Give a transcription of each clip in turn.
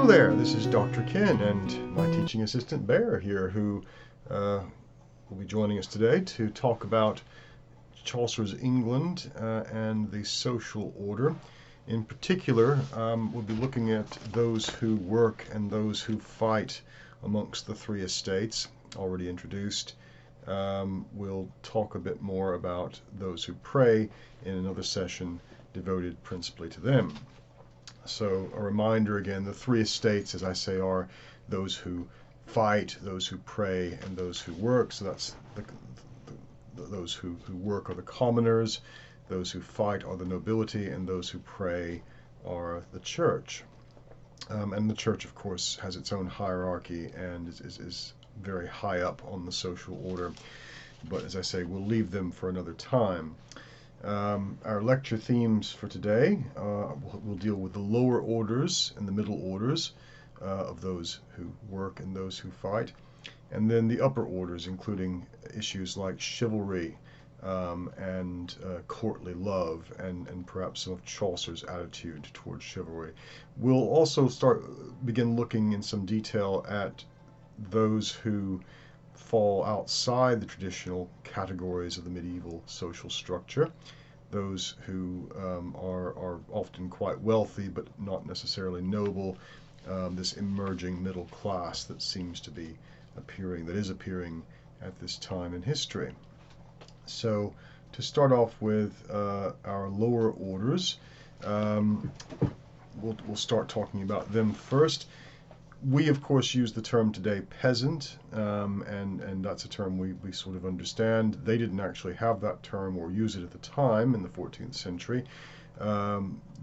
there, this is Dr. Ken and my teaching assistant Bear here, who will be joining us today to talk about Chaucer's England and the social order. In particular, we'll be looking at those who work and those who fight amongst the three estates, already introduced. We'll talk a bit more about those who pray in another session devoted principally to them. So a reminder again, the three estates, as I say, are those who fight, those who pray, and those who work. So that's those who work are the commoners, those who fight are the nobility, and those who pray are the church. And the church, of course, has its own hierarchy and is very high up on the social order. But as I say, we'll leave them for another time. Our lecture themes for today will deal with the lower orders and the middle orders of those who work and those who fight, and then the upper orders, including issues like chivalry and courtly love, and perhaps some of Chaucer's attitude towards chivalry. We'll also begin looking in some detail at those who fall outside the traditional categories of the medieval social structure, those who are often quite wealthy but not necessarily noble, this emerging middle class that seems to be appearing, that is appearing at this time in history. So to start off with our lower orders, we'll start talking about them first. We, of course, use the term today peasant, and that's a term we sort of understand. They didn't actually have that term or use it at the time in the 14th century.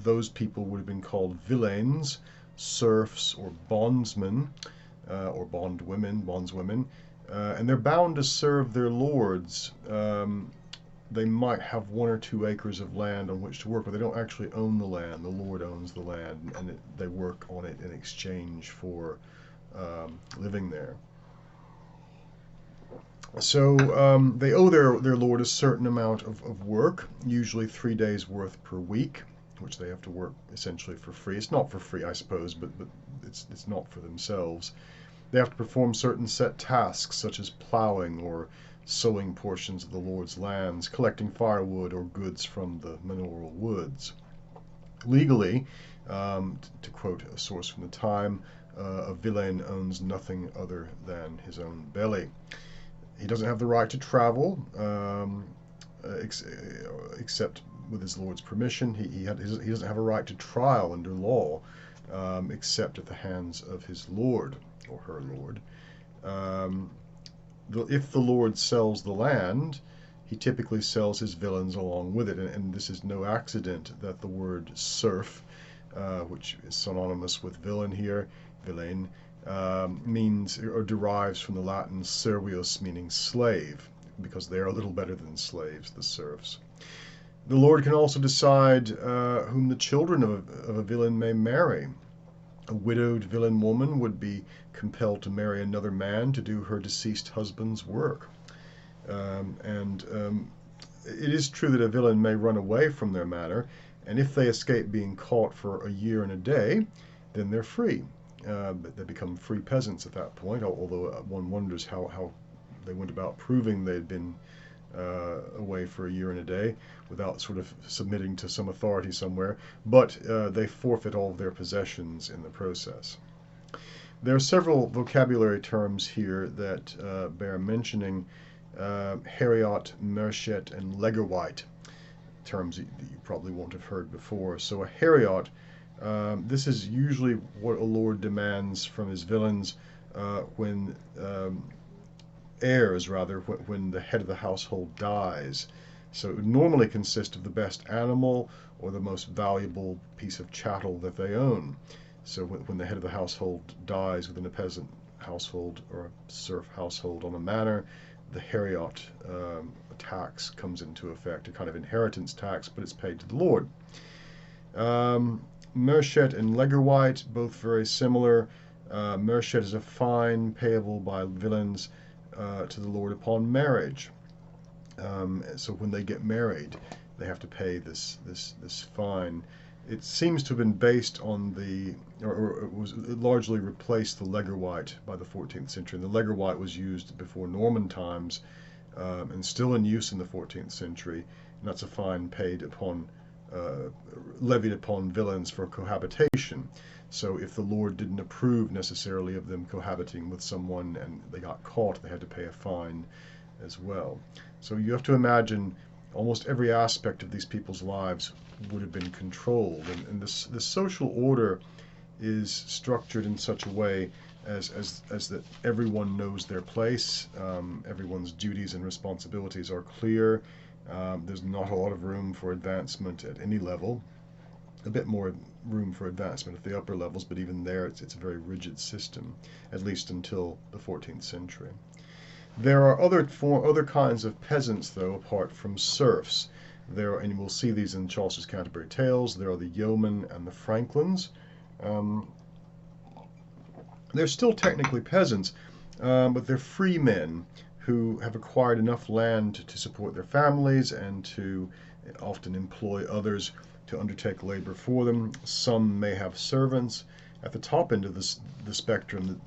Those people would have been called villeins, serfs, or bondsmen, or bondswomen, and they're bound to serve their lords. They might have 1 or 2 acres of land on which to work, but they don't actually own the land. The lord owns the land, and they work on it in exchange for living there. So they owe their lord a certain amount of work, usually 3 days' worth per week, which they have to work essentially for free. It's not for free, I suppose, but it's not for themselves. They have to perform certain set tasks, such as plowing or sowing portions of the lord's lands, collecting firewood or goods from the manorial woods. Legally, to quote a source from the time, a villain owns nothing other than his own belly. He doesn't have the right to travel, except with his lord's permission. He doesn't have a right to trial under law, except at the hands of his lord or her lord. If the lord sells the land, he typically sells his villains along with it, and this is no accident that the word serf, which is synonymous with villain here, villain, means or derives from the Latin servius, meaning slave, because they are a little better than slaves, the serfs. The lord can also decide whom the children of a villain may marry. A widowed villain woman would be compelled to marry another man to do her deceased husband's work. It is true that a villain may run away from their manor, and if they escape being caught for a year and a day, then they're free. They become free peasants at that point, although one wonders how they went about proving they'd been away for a year and a day without sort of submitting to some authority somewhere, but they forfeit all of their possessions in the process. There are several vocabulary terms here that bear mentioning: heriot, merchet, and legerwite, terms that you probably won't have heard before. So a heriot, this is usually what a lord demands from his villains when the head of the household dies. So it would normally consist of the best animal or the most valuable piece of chattel that they own. So when the head of the household dies within a peasant household or a serf household on a manor, the heriot tax comes into effect, a kind of inheritance tax, but it's paid to the lord. Merchet and legerwite, both very similar. Merchet is a fine payable by villains to the lord upon marriage. So when they get married, they have to pay this fine, It seems to have been based on or it largely replaced the Legerwite by the 14th century. And the Legerwite was used before Norman times, and still in use in the 14th century. And that's a fine levied upon villains for cohabitation. So if the Lord didn't approve necessarily of them cohabiting with someone and they got caught, they had to pay a fine as well. So you have to imagine almost every aspect of these people's lives would have been controlled. And this social order is structured in such a way as that everyone knows their place, everyone's duties and responsibilities are clear. There's not a lot of room for advancement at any level. A bit more room for advancement at the upper levels, but even there it's a very rigid system, at least until the 14th century. There are other kinds of peasants, though, apart from serfs. And we'll see these in Chaucer's Canterbury Tales. There are the yeomen and the franklins. They're still technically peasants, but they're free men who have acquired enough land to support their families and to often employ others to undertake labor for them. Some may have servants. At the top end of the spectrum,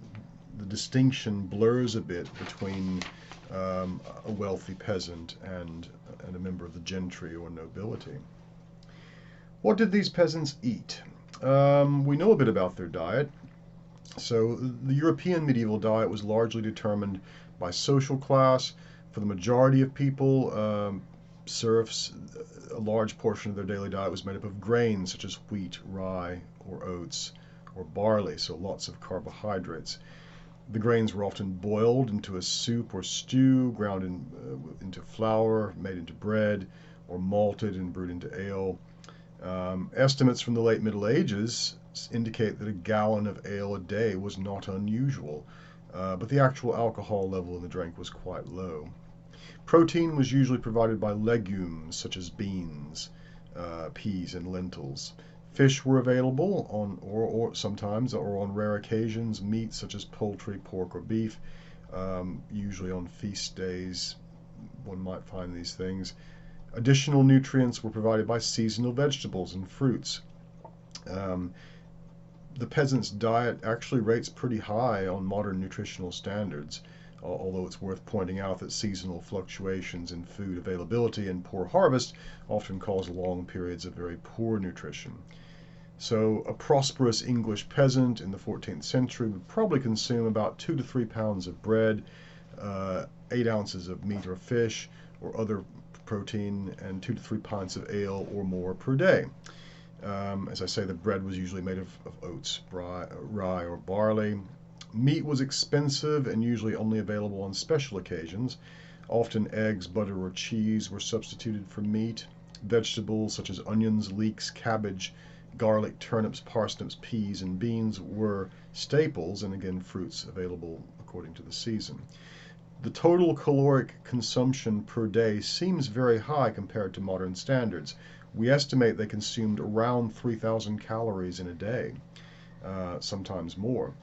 the distinction blurs a bit between a wealthy peasant and a member of the gentry or nobility. What did these peasants eat? We know a bit about their diet. So the European medieval diet was largely determined by social class. For the majority of people, serfs, a large portion of their daily diet was made up of grains such as wheat, rye, or oats, or barley, so lots of carbohydrates. The grains were often boiled into a soup or stew, ground into flour, made into bread, or malted and brewed into ale. Estimates from the late Middle Ages indicate that a gallon of ale a day was not unusual, but the actual alcohol level in the drink was quite low. Protein was usually provided by legumes such as beans, peas, and lentils. Fish were available or sometimes, or on rare occasions, meat such as poultry, pork, or beef. Usually on feast days, one might find these things. Additional nutrients were provided by seasonal vegetables and fruits. The peasant's diet actually rates pretty high on modern nutritional standards, although it's worth pointing out that seasonal fluctuations in food availability and poor harvest often cause long periods of very poor nutrition. So a prosperous English peasant in the 14th century would probably consume about 2 to 3 pounds of bread, 8 ounces of meat or fish or other protein, and 2 to 3 pints of ale or more per day. As I say, the bread was usually made of oats, rye, or barley. Meat was expensive and usually only available on special occasions. Often eggs, butter, or cheese were substituted for meat. Vegetables such as onions, leeks, cabbage, garlic, turnips, parsnips, peas, and beans were staples, and again, fruits available according to the season. The total caloric consumption per day seems very high compared to modern standards. We estimate they consumed around 3,000 calories in a day, sometimes more.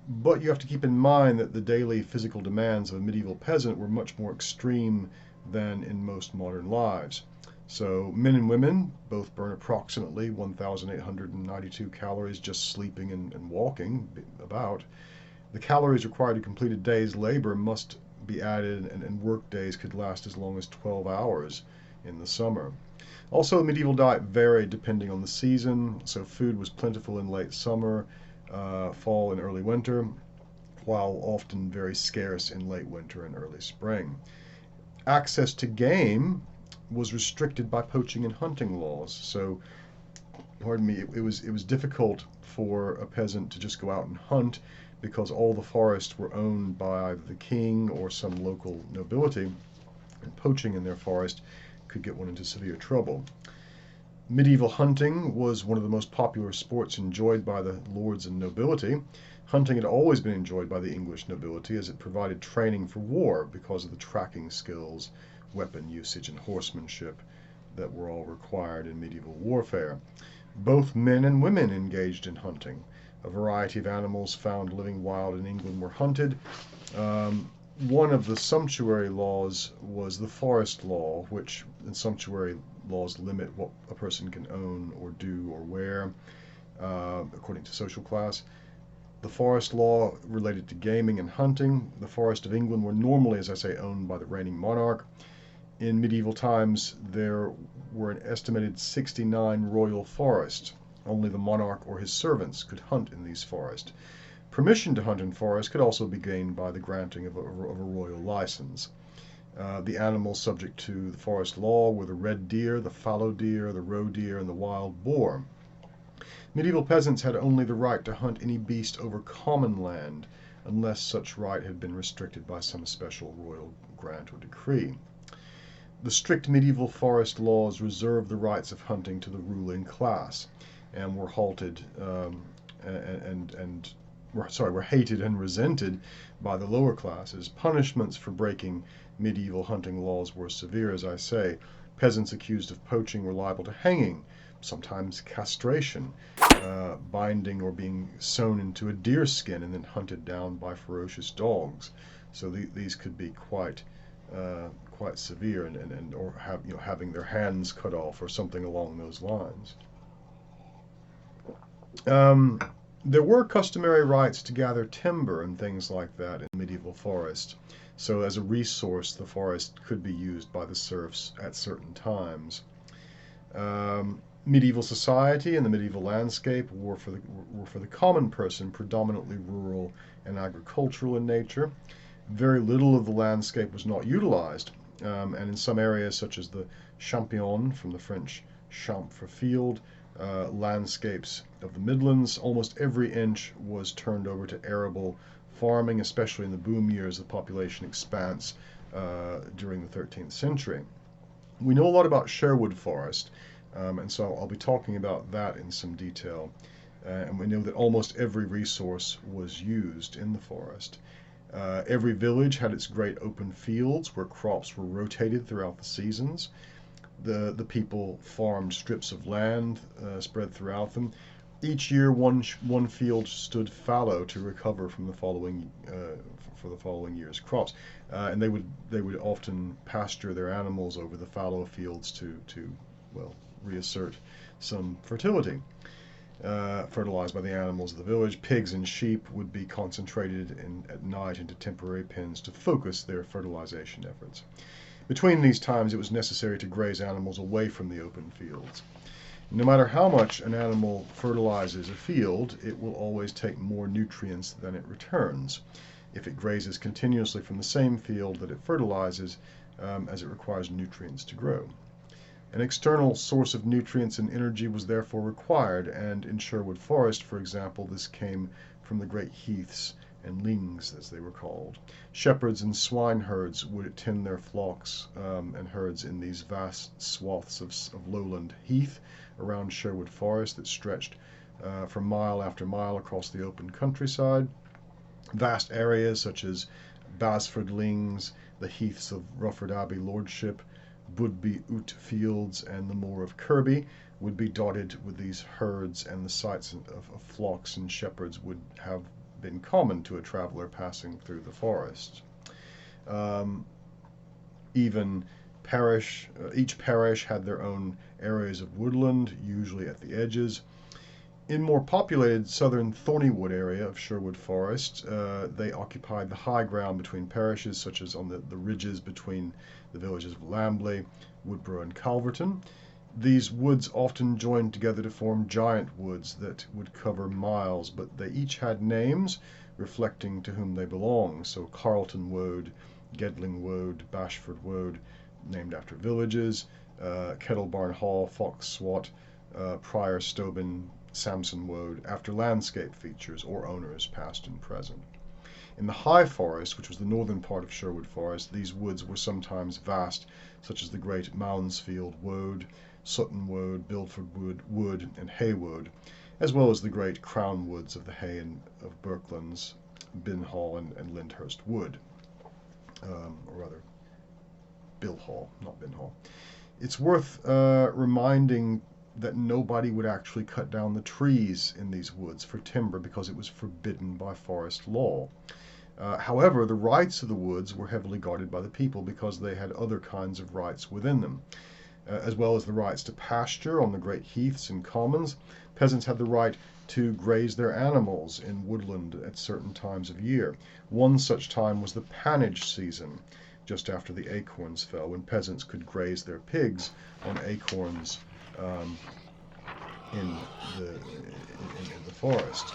But you have to keep in mind that the daily physical demands of a medieval peasant were much more extreme than in most modern lives. So men and women both burn approximately 1,892 calories just sleeping and walking about. The calories required to complete a day's labor must be added, and work days could last as long as 12 hours in the summer. Also, the medieval diet varied depending on the season, so food was plentiful in late summer, fall, and early winter, while often very scarce in late winter and early spring. Access to game was restricted by poaching and hunting laws, so it was difficult for a peasant to just go out and hunt because all the forests were owned by either the king or some local nobility, and poaching in their forest could get one into severe trouble. Medieval hunting was one of the most popular sports enjoyed by the lords and nobility. Hunting had always been enjoyed by the English nobility as it provided training for war because of the tracking skills, weapon usage, and horsemanship that were all required in medieval warfare. Both men and women engaged in hunting. A variety of animals found living wild in England were hunted. one of the sumptuary laws was the forest law, which in sumptuary laws limit what a person can own or do or wear according to social class. The forest law related to gaming and hunting. The forests of England were normally, as I say, owned by the reigning monarch. In medieval times, there were an estimated 69 royal forests. Only the monarch or his servants could hunt in these forests. Permission to hunt in forests could also be gained by the granting of a royal license. The animals subject to the forest law were the red deer, the fallow deer, the roe deer, and the wild boar. Medieval peasants had only the right to hunt any beast over common land, unless such right had been restricted by some special royal grant or decree. The strict medieval forest laws reserved the rights of hunting to the ruling class, and were were hated and resented by the lower classes. Punishments for breaking medieval hunting laws were severe, as I say. Peasants accused of poaching were liable to hanging, sometimes castration, binding or being sewn into a deer skin and then hunted down by ferocious dogs. So these could be quite severe, or having their hands cut off or something along those lines. There were customary rights to gather timber and things like that in medieval forest. So as a resource, the forest could be used by the serfs at certain times. Medieval society and the medieval landscape were for the common person, predominantly rural and agricultural in nature. Very little of the landscape was not utilized, and in some areas, such as the Champion, from the French champ for field, landscapes of the Midlands, almost every inch was turned over to arable farming, especially in the boom years of population expanse during the 13th century. We know a lot about Sherwood Forest, and so I'll be talking about that in some detail. And we know that almost every resource was used in the forest. Every village had its great open fields where crops were rotated throughout the seasons. The people farmed strips of land spread throughout them. Each year, one field stood fallow to recover from the following year's crops, and they would often pasture their animals over the fallow fields to reassert some fertility. Fertilized by the animals of the village, pigs and sheep would be concentrated at night into temporary pens to focus their fertilization efforts. Between these times, it was necessary to graze animals away from the open fields. No matter how much an animal fertilizes a field, it will always take more nutrients than it returns if it grazes continuously from the same field that it fertilizes, as it requires nutrients to grow. An external source of nutrients and energy was therefore required, and in Sherwood Forest, for example, this came from the great heaths and lings, as they were called. Shepherds and swineherds would tend their flocks and herds in these vast swaths of lowland heath around Sherwood Forest that stretched for mile after mile across the open countryside. Vast areas such as Basford Lings, the heaths of Rufford Abbey Lordship, Budby Oot Fields, and the Moor of Kirby would be dotted with these herds, and the sights of flocks and shepherds would have been common to a traveler passing through the forest. Each parish had their own areas of woodland, usually at the edges. In more populated southern Thornywood area of Sherwood Forest, they occupied the high ground between parishes, such as on the ridges between the villages of Lambley, Woodborough, and Calverton. These woods often joined together to form giant woods that would cover miles, but they each had names reflecting to whom they belonged. So Carlton Woad, Gedling Woad, Bashford Woad, named after villages, Kettlebarn Hall, Fox Swat, Prior Stobin, Samson Woad, after landscape features or owners past and present. In the High Forest, which was the northern part of Sherwood Forest, these woods were sometimes vast, such as the great Moundsfield Woad, Sutton Woad, Bilford Wood, and Haywood, as well as the great crown woods of the Hay and of Birklands, Bin Hall, and Lyndhurst Wood, or rather, Bill Hall, not Bin Hall. It's worth reminding that nobody would actually cut down the trees in these woods for timber because it was forbidden by forest law. However, the rights of the woods were heavily guarded by the people because they had other kinds of rights within them. As well as the rights to pasture on the great heaths and commons, peasants had the right to graze their animals in woodland at certain times of year. One such time was the pannage season, just after the acorns fell, when peasants could graze their pigs on acorns in the forest.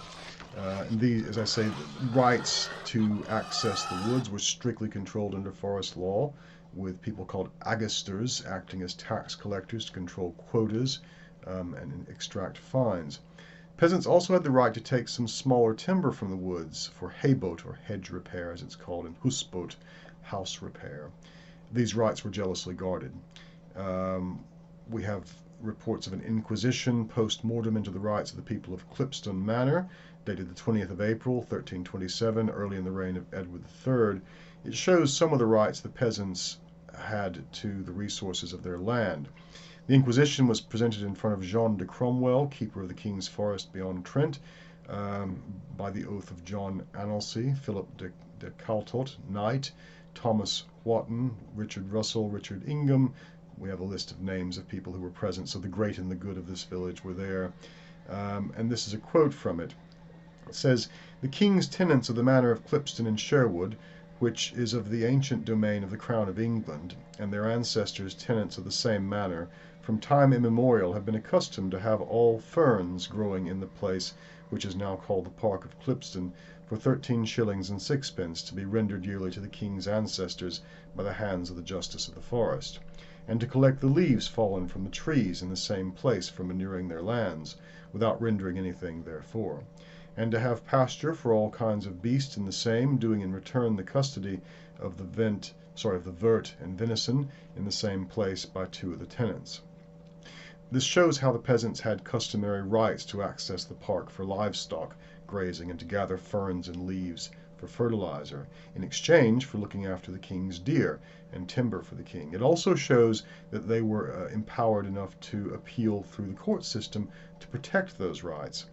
And these, as I say, rights to access the woods were strictly controlled under forest law, with people called agasters acting as tax collectors to control quotas and extract fines. Peasants also had the right to take some smaller timber from the woods for hayboat or hedge repair, as it's called, and husboat, house repair. These rights were jealously guarded. We have reports of an inquisition post-mortem into the rights of the people of Clipston Manor, dated the 20th of April, 1327, early in the reign of Edward III. It shows some of the rights the peasants had to the resources of their land. The Inquisition was presented in front of Jean de Cromwell, keeper of the King's Forest beyond Trent, by the oath of John Annesley, Philip de Caltot, Knight, Thomas Wotton, Richard Russell, Richard Ingham. We have a list of names of people who were present, so the great and the good of this village were there. And this is a quote from it. It says, "The King's tenants of the manor of Clipston in Sherwood, which is of the ancient domain of the Crown of England, and their ancestors tenants of the same manor, from time immemorial have been accustomed to have all ferns growing in the place which is now called the Park of Clipston, for 13 shillings and 6 to be rendered yearly to the King's ancestors by the hands of the Justice of the Forest, and to collect the leaves fallen from the trees in the same place for manuring their lands, without rendering anything therefor, and to have pasture for all kinds of beasts in the same, doing in return the custody of the vert and venison in the same place by 2 of the tenants." This shows how the peasants had customary rights to access the park for livestock grazing and to gather ferns and leaves for fertilizer, in exchange for looking after the king's deer and timber for the king. It also shows that they were empowered enough to appeal through the court system to protect those rights.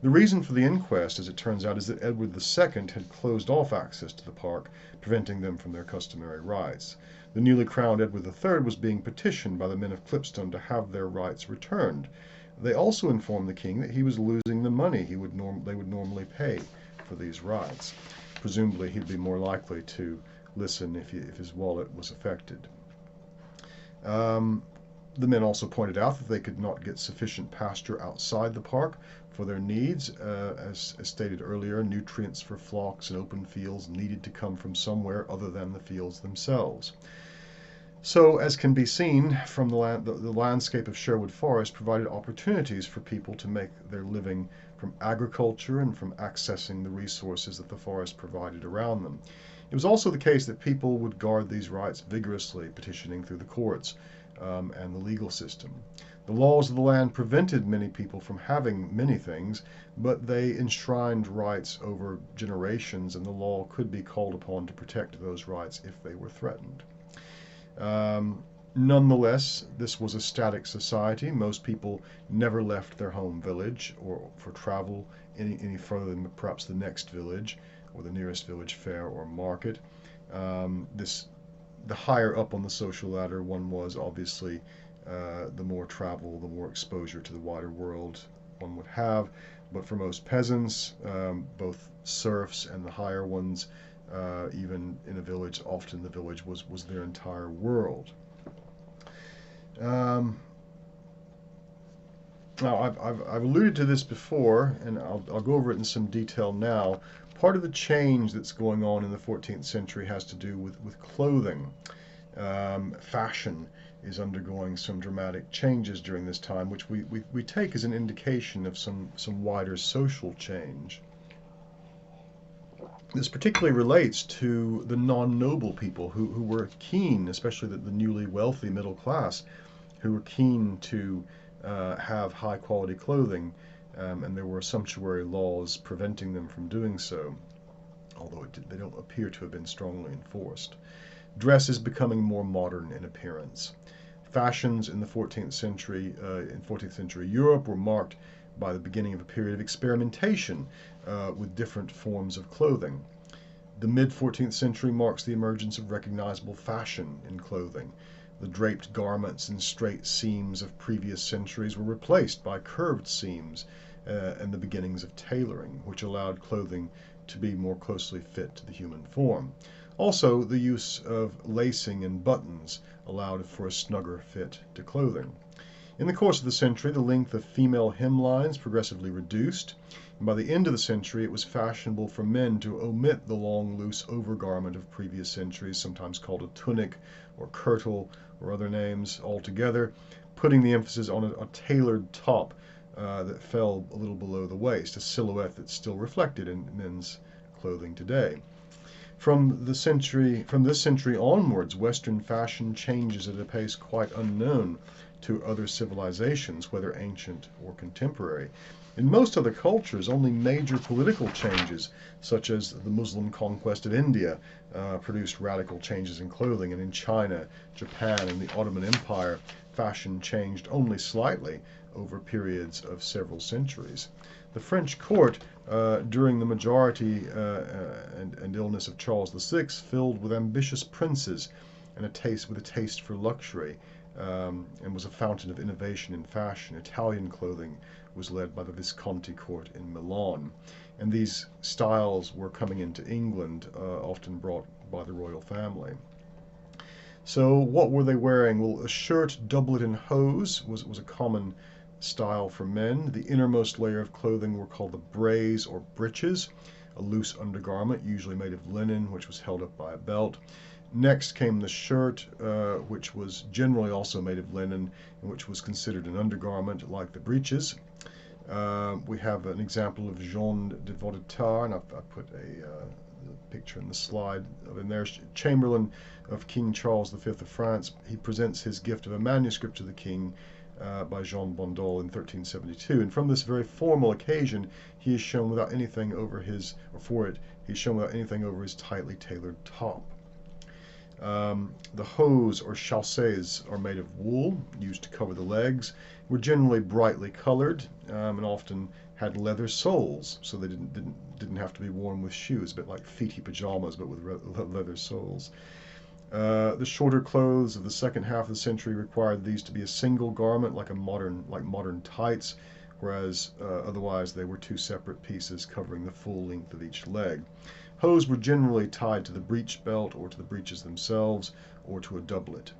The reason for the inquest, as it turns out, is that Edward II had closed off access to the park, preventing them from their customary rights. The newly crowned Edward III was being petitioned by the men of Clipston to have their rights returned. They also informed the king that he was losing the money they would normally pay for these rights. Presumably, he'd be more likely to listen if his wallet was affected. The men also pointed out that they could not get sufficient pasture outside the park for their needs. As stated earlier, nutrients for flocks and open fields needed to come from somewhere other than the fields themselves. So, as can be seen from the landscape of Sherwood Forest provided opportunities for people to make their living from agriculture and from accessing the resources that the forest provided around them. It was also the case that people would guard these rights vigorously, petitioning through the courts and the legal system. The laws of the land prevented many people from having many things, but they enshrined rights over generations, and the law could be called upon to protect those rights if they were threatened. Nonetheless, this was a static society. Most people never left their home village or for travel any further than perhaps the next village or the nearest village fair or market. The higher up on the social ladder one was, obviously, the more travel, the more exposure to the wider world one would have. But for most peasants, both serfs and the higher ones, even in a village, often the village was their entire world. Now, I've alluded to this before, and I'll go over it in some detail now. Part of the change that's going on in the 14th century has to do with clothing. Fashion is undergoing some dramatic changes during this time, which we take as an indication of some wider social change. This particularly relates to the non-noble people who were keen, especially the newly wealthy middle class, who were keen to have high-quality clothing, and there were sumptuary laws preventing them from doing so, although they don't appear to have been strongly enforced. Dress is becoming more modern in appearance. Fashions in the 14th century Europe were marked by the beginning of a period of experimentation with different forms of clothing. The mid-14th century marks the emergence of recognizable fashion in clothing. The draped garments and straight seams of previous centuries were replaced by curved seams and the beginnings of tailoring, which allowed clothing to be more closely fit to the human form. Also, the use of lacing and buttons allowed for a snugger fit to clothing. In the course of the century, the length of female hemlines progressively reduced, and by the end of the century it was fashionable for men to omit the long, loose overgarment of previous centuries, sometimes called a tunic or kirtle or other names altogether, putting the emphasis on a tailored top that fell a little below the waist, a silhouette that's still reflected in men's clothing today. From this century onwards, Western fashion changes at a pace quite unknown to other civilizations, whether ancient or contemporary. In most other cultures, only major political changes, such as the Muslim conquest of India, produced radical changes in clothing, and in China, Japan, and the Ottoman Empire, fashion changed only slightly over periods of several centuries. The French court, during the majority and illness of Charles VI, filled with ambitious princes and with a taste for luxury, and was a fountain of innovation in fashion. Italian clothing was led by the Visconti court in Milan, and these styles were coming into England, often brought by the royal family. So what were they wearing? Well, a shirt, doublet, and hose was a common style for men. The innermost layer of clothing were called the brays or breeches, a loose undergarment, usually made of linen, which was held up by a belt. Next came the shirt, which was generally also made of linen, and which was considered an undergarment like the breeches. We have an example of Jean de Vaudetar, and I put a picture in the slide in there. Chamberlain of King Charles V of France. He presents his gift of a manuscript to the king by Jean Bondol in 1372, and from this very formal occasion, he is shown without anything over his, or for it, he's shown without anything over his tightly tailored top. The hose or chausses are made of wool, used to cover the legs, were generally brightly colored, and often had leather soles, so they didn't have to be worn with shoes, a bit like feety pajamas, but with leather soles. The shorter clothes of the second half of the century required these to be a single garment, like modern tights, whereas otherwise they were two separate pieces covering the full length of each leg. Hose were generally tied to the breech belt or to the breeches themselves or to a doublet.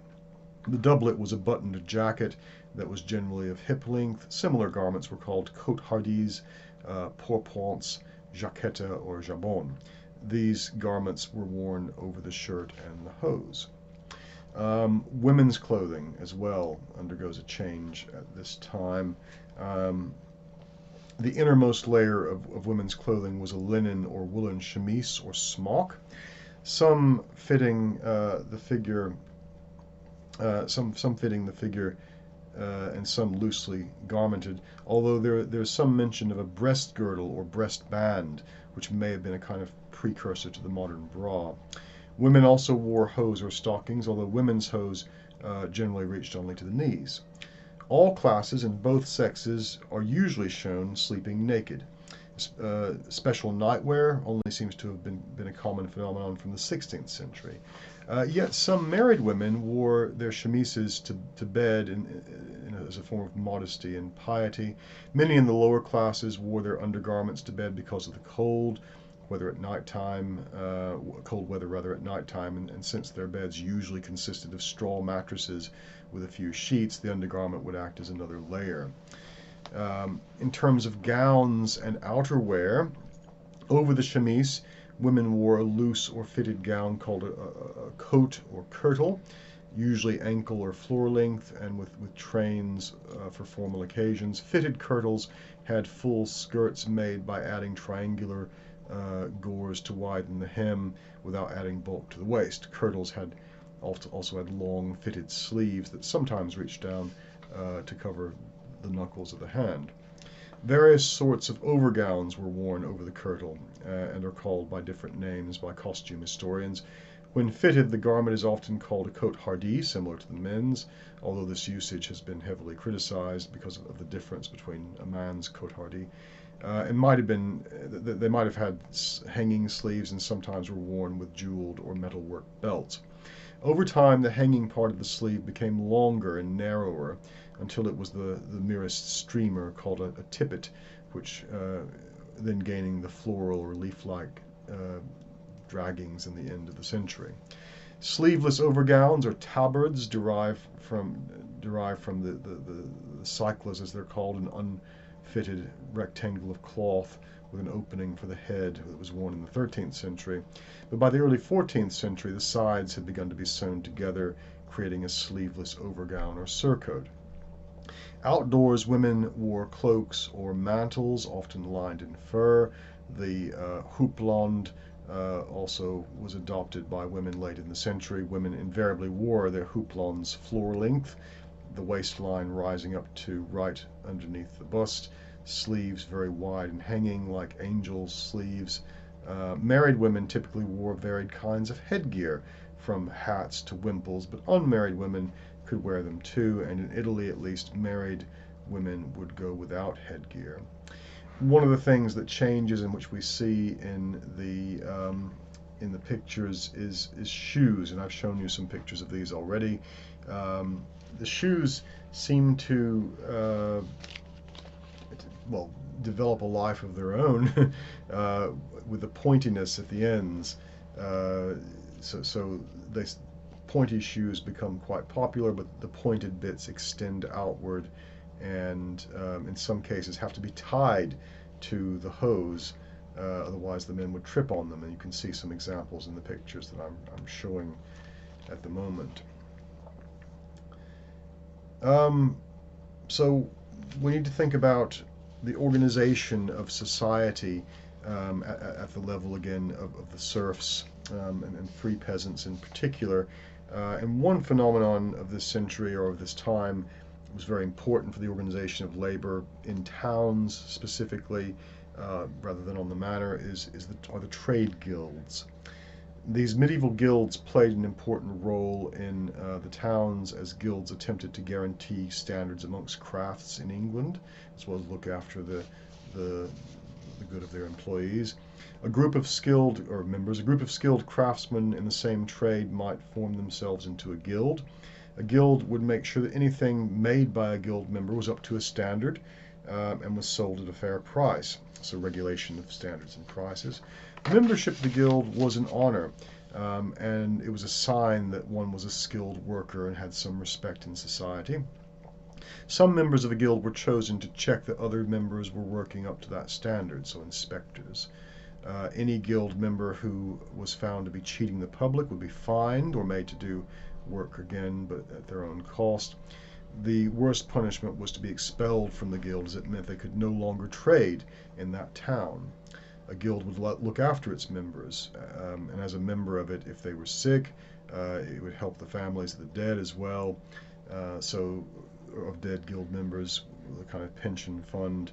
The doublet was a buttoned jacket that was generally of hip length. Similar garments were called cote-hardies, pourpoints, jaquetta, or jabon. These garments were worn over the shirt and the hose. Women's clothing as well undergoes a change at this time. The innermost layer of women's clothing was a linen or woolen chemise or smock, some fitting the figure, some fitting the figure, and some loosely garmented. Although there's some mention of a breast girdle or breast band, which may have been a kind of precursor to the modern bra. Women also wore hose or stockings, although women's hose generally reached only to the knees. All classes in both sexes are usually shown sleeping naked. Special nightwear only seems to have been a common phenomenon from the 16th century. Yet some married women wore their chemises to bed as a form of modesty and piety. Many in the lower classes wore their undergarments to bed because of the cold weather at nighttime, and since their beds usually consisted of straw mattresses with a few sheets, the undergarment would act as another layer. In terms of gowns and outerwear, over the chemise, women wore a loose or fitted gown called a coat or kirtle, usually ankle or floor length, and with trains for formal occasions. Fitted kirtles had full skirts made by adding triangular gores to widen the hem without adding bulk to the waist. Kirtles also had long fitted sleeves that sometimes reached down to cover the knuckles of the hand. Various sorts of overgowns were worn over the kirtle and are called by different names by costume historians. When fitted, the garment is often called a cote-hardie, similar to the men's, although this usage has been heavily criticized because of the difference between a man's cote-hardie. It might have been they might have had hanging sleeves and sometimes were worn with jeweled or metalwork belts. Over time, the hanging part of the sleeve became longer and narrower until it was the merest streamer called a tippet, which then gaining the floral or leaf-like draggings in the end of the century. Sleeveless overgowns or tabards derive from the cyclas, as they're called, an unfitted rectangle of cloth with an opening for the head that was worn in the 13th century. But by the early 14th century, the sides had begun to be sewn together, creating a sleeveless overgown or surcoat. Outdoors, women wore cloaks or mantles, often lined in fur. The houppelande also was adopted by women late in the century. Women invariably wore their houppelandes floor length, the waistline rising up to right underneath the bust, sleeves very wide and hanging like angels' sleeves. Married women typically wore varied kinds of headgear, from hats to wimples, but unmarried women could wear them too, and in Italy at least, married women would go without headgear. One of the things that changes and which we see in the pictures is shoes, and I've shown you some pictures of these already. The shoes seem to develop a life of their own with the pointiness at the ends. So pointy shoes become quite popular, but the pointed bits extend outward and in some cases have to be tied to the hose, otherwise the men would trip on them, and you can see some examples in the pictures that I'm showing at the moment. So we need to think about the organization of society at the level again of the serfs and free peasants in particular. And one phenomenon of this century or of this time was very important for the organization of labor in towns specifically, rather than on the manor, are the trade guilds. These medieval guilds played an important role in the towns, as guilds attempted to guarantee standards amongst crafts in England, as well as look after the good of their employees. A group of skilled craftsmen in the same trade might form themselves into a guild. A guild would make sure that anything made by a guild member was up to a standard and was sold at a fair price. So regulation of standards and prices. Membership of the guild was an honor, and it was a sign that one was a skilled worker and had some respect in society. Some members of a guild were chosen to check that other members were working up to that standard, so inspectors. Any guild member who was found to be cheating the public would be fined or made to do work again, but at their own cost. The worst punishment was to be expelled from the guild, as it meant they could no longer trade in that town. A guild would look after its members, and as a member of it, if they were sick, it would help the families of the dead as well. Of dead guild members, the kind of pension fund.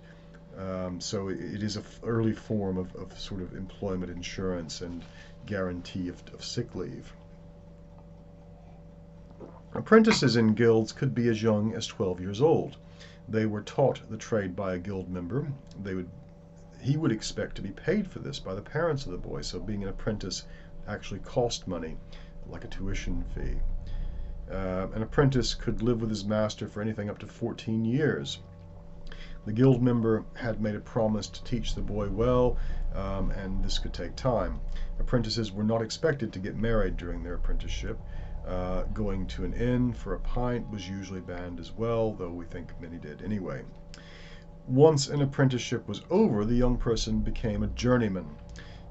So it is an early form of sort of employment insurance and guarantee of sick leave. Apprentices in guilds could be as young as 12 years old. They were taught the trade by a guild member. He would expect to be paid for this by the parents of the boy, so being an apprentice actually cost money, like a tuition fee. An apprentice could live with his master for anything up to 14 years. The guild member had made a promise to teach the boy well, and this could take time. Apprentices were not expected to get married during their apprenticeship. Going to an inn for a pint was usually banned as well, though we think many did anyway. Once an apprenticeship was over, the young person became a journeyman.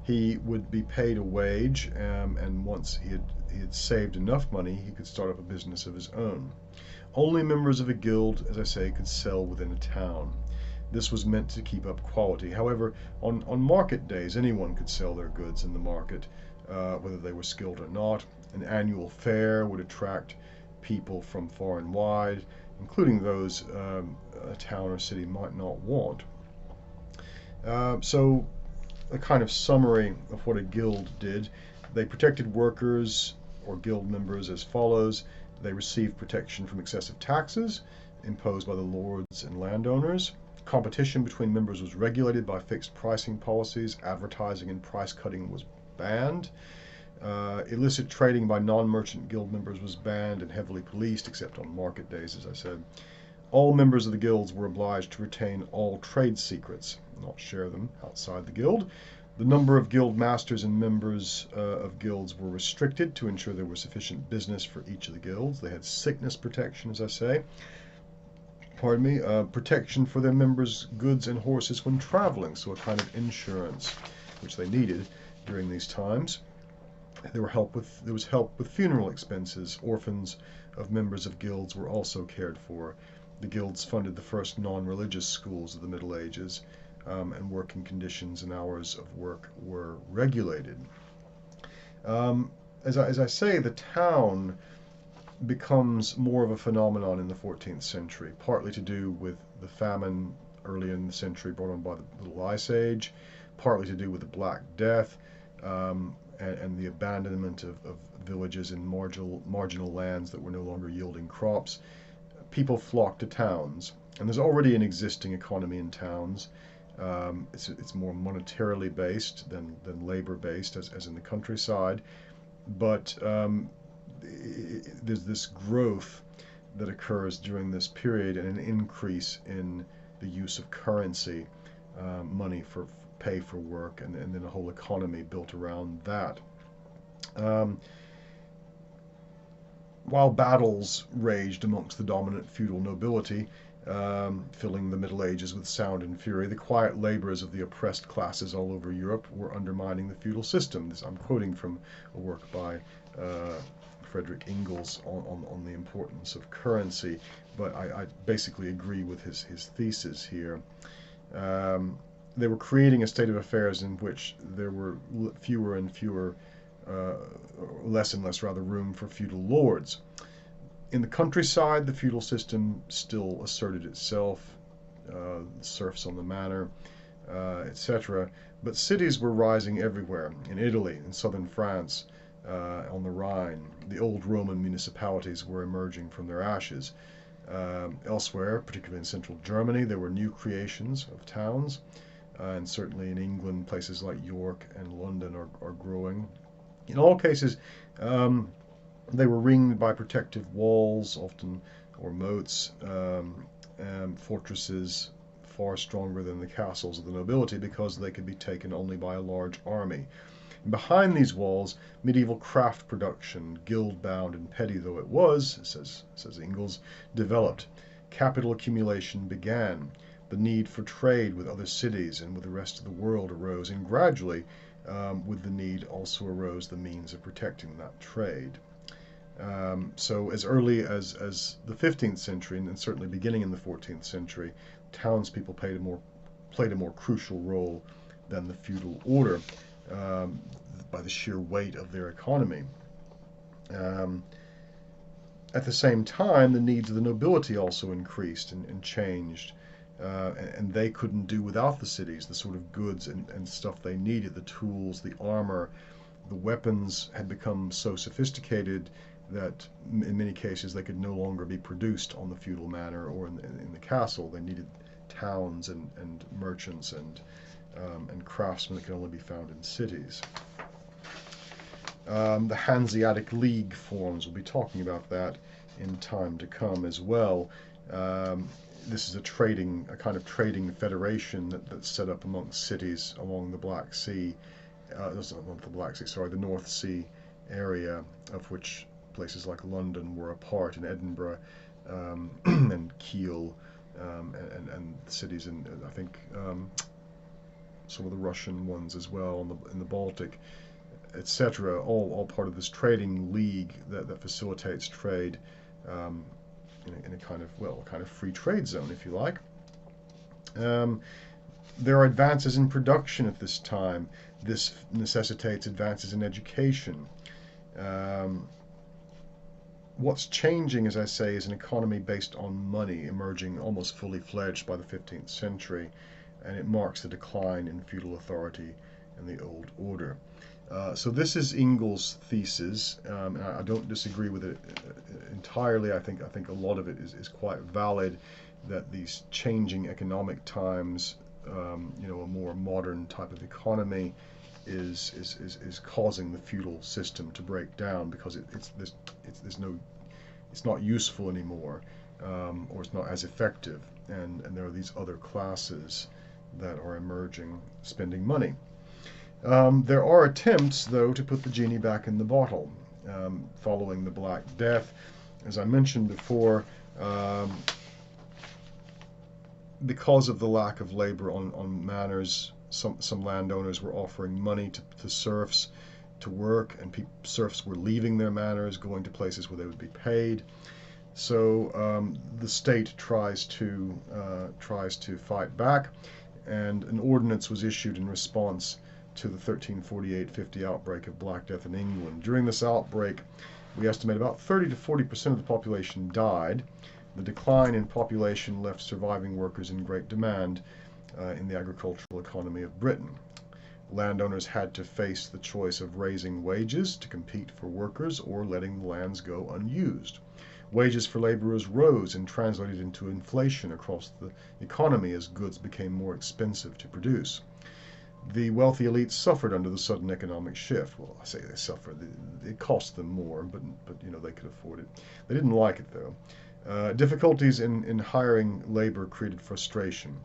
He would be paid a wage, and once he had saved enough money, he could start up a business of his own. Only members of a guild, as I say, could sell within a town. This was meant to keep up quality. However, on market days, anyone could sell their goods in the market, whether they were skilled or not. An annual fair would attract people from far and wide, including those a town or city might not want. So a kind of summary of what a guild did. They protected workers or guild members as follows. They received protection from excessive taxes imposed by the lords and landowners. Competition between members was regulated by fixed pricing policies. Advertising and price cutting was banned. Illicit trading by non-merchant guild members was banned and heavily policed, except on market days, as I said. All members of the guilds were obliged to retain all trade secrets, not share them outside the guild. The number of guild masters and members of guilds were restricted to ensure there was sufficient business for each of the guilds. They had sickness protection, as I say. Pardon me, protection for their members' goods and horses when traveling, so a kind of insurance, which they needed during these times. There was help with funeral expenses. Orphans of members of guilds were also cared for. The guilds funded the first non-religious schools of the Middle Ages, and working conditions and hours of work were regulated. As I say, the town becomes more of a phenomenon in the 14th century, partly to do with the famine early in the century brought on by the Little Ice Age, partly to do with the Black Death, and the abandonment of villages in marginal lands that were no longer yielding crops. People flocked to towns, and there's already an existing economy in towns. It's more monetarily based than labor based, as in the countryside, but there's this growth that occurs during this period and an increase in the use of currency, money for pay for work, and then a whole economy built around that. While battles raged amongst the dominant feudal nobility, filling the Middle Ages with sound and fury, the quiet laborers of the oppressed classes all over Europe were undermining the feudal system. I'm quoting from a work by Frederick Ingalls on the importance of currency, but I basically agree with his thesis here. They were creating a state of affairs in which there were fewer and fewer, less and less rather, room for feudal lords. In the countryside, the feudal system still asserted itself, serfs on the manor, etc. But cities were rising everywhere, in Italy, in southern France, on the Rhine. The old Roman municipalities were emerging from their ashes. Elsewhere, particularly in central Germany, there were new creations of towns, and certainly in England, places like York and London are growing. In all cases, they were ringed by protective walls, often, or moats, fortresses far stronger than the castles of the nobility because they could be taken only by a large army. And behind these walls, medieval craft production, guild-bound and petty though it was, says Ingalls, developed. Capital accumulation began. The need for trade with other cities and with the rest of the world arose, and gradually, with the need also arose the means of protecting that trade. So as early as the 15th century, and certainly beginning in the 14th century, townspeople played a more crucial role than the feudal order, by the sheer weight of their economy. At the same time, the needs of the nobility also increased and changed, and they couldn't do without the cities, the sort of goods and stuff they needed, the tools, the armor, the weapons had become so sophisticated that in many cases they could no longer be produced on the feudal manor or in the castle. They needed towns and merchants and craftsmen that could only be found in cities. The Hanseatic League forms. We'll be talking about that in time to come as well. This is a kind of trading federation that's set up amongst cities along the Black Sea. The North Sea area, of which places like London were a part, and Edinburgh, and Kiel, and cities in, I think, some of the Russian ones as well in the Baltic, etc. All part of this trading league that facilitates trade in a kind of free trade zone, if you like. There are advances in production at this time. This necessitates advances in education. What's changing, as I say, is an economy based on money, emerging almost fully fledged by the 15th century, and it marks the decline in feudal authority and the old order. So this is Ingalls' thesis. I don't disagree with it entirely. I think a lot of it is quite valid. that these changing economic times, you know, a more modern type of economy is causing the feudal system to break down, because it's not useful anymore, or it's not as effective, and there are these other classes that are emerging, spending money. There are attempts, though, to put the genie back in the bottle, following the Black Death. As I mentioned before, because of the lack of labor on manors, some landowners were offering money to serfs to work, and serfs were leaving their manors, going to places where they would be paid. So the state tries to fight back, and an ordinance was issued in response to the 1348-50 outbreak of Black Death in England. During this outbreak, we estimate about 30 to 40% of the population died. The decline in population left surviving workers in great demand in the agricultural economy of Britain. Landowners had to face the choice of raising wages to compete for workers or letting the lands go unused. Wages for laborers rose and translated into inflation across the economy as goods became more expensive to produce. The wealthy elites suffered under the sudden economic shift. Well, I say they suffered. It cost them more, but you know, they could afford it. They didn't like it, though. Difficulties in hiring labor created frustration.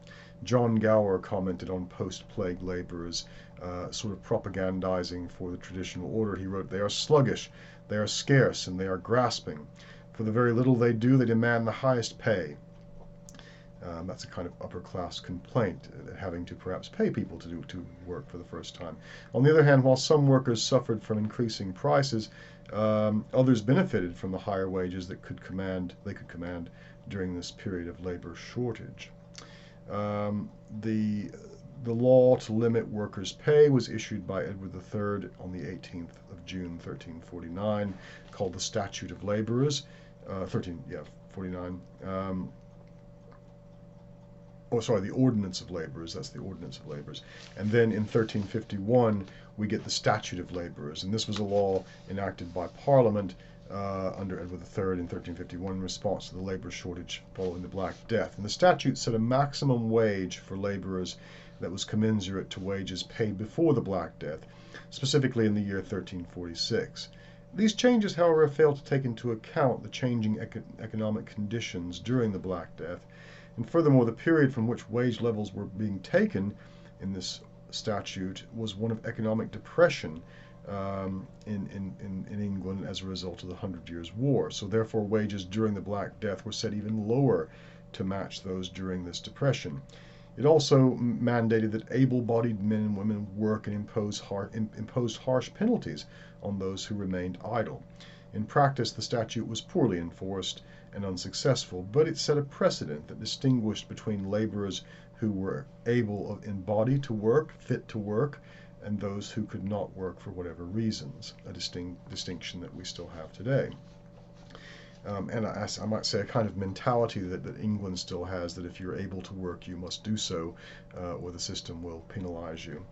John Gower commented on post-plague laborers, sort of propagandizing for the traditional order. He wrote, "They are sluggish, they are scarce, and they are grasping. For the very little they do, they demand the highest pay." That's a kind of upper-class complaint, having to perhaps pay people to work for the first time. On the other hand, while some workers suffered from increasing prices, others benefited from the higher wages they could command during this period of labor shortage. The law to limit workers' pay was issued by Edward III on the 18th of June, 1349, called the Statute of Laborers. 49. The Ordinance of Laborers. That's the Ordinance of Laborers. And then in 1351, we get the Statute of Laborers, and this was a law enacted by Parliament under Edward III in 1351 in response to the labor shortage following the Black Death. And the statute set a maximum wage for laborers that was commensurate to wages paid before the Black Death, specifically in the year 1346. These changes, however, failed to take into account the changing economic conditions during the Black Death, and furthermore, the period from which wage levels were being taken in this statute was one of economic depression in England as a result of the 100 Years' War. So therefore, wages during the Black Death were set even lower to match those during this depression. It also mandated that able-bodied men and women work and imposed harsh penalties on those who remained idle. In practice, the statute was poorly enforced and unsuccessful, but it set a precedent that distinguished between laborers who were able in body to work, fit to work, and those who could not work for whatever reasons, a distinction that we still have today. And I might say a kind of mentality that England still has, that if you're able to work, you must do so, or the system will penalize you.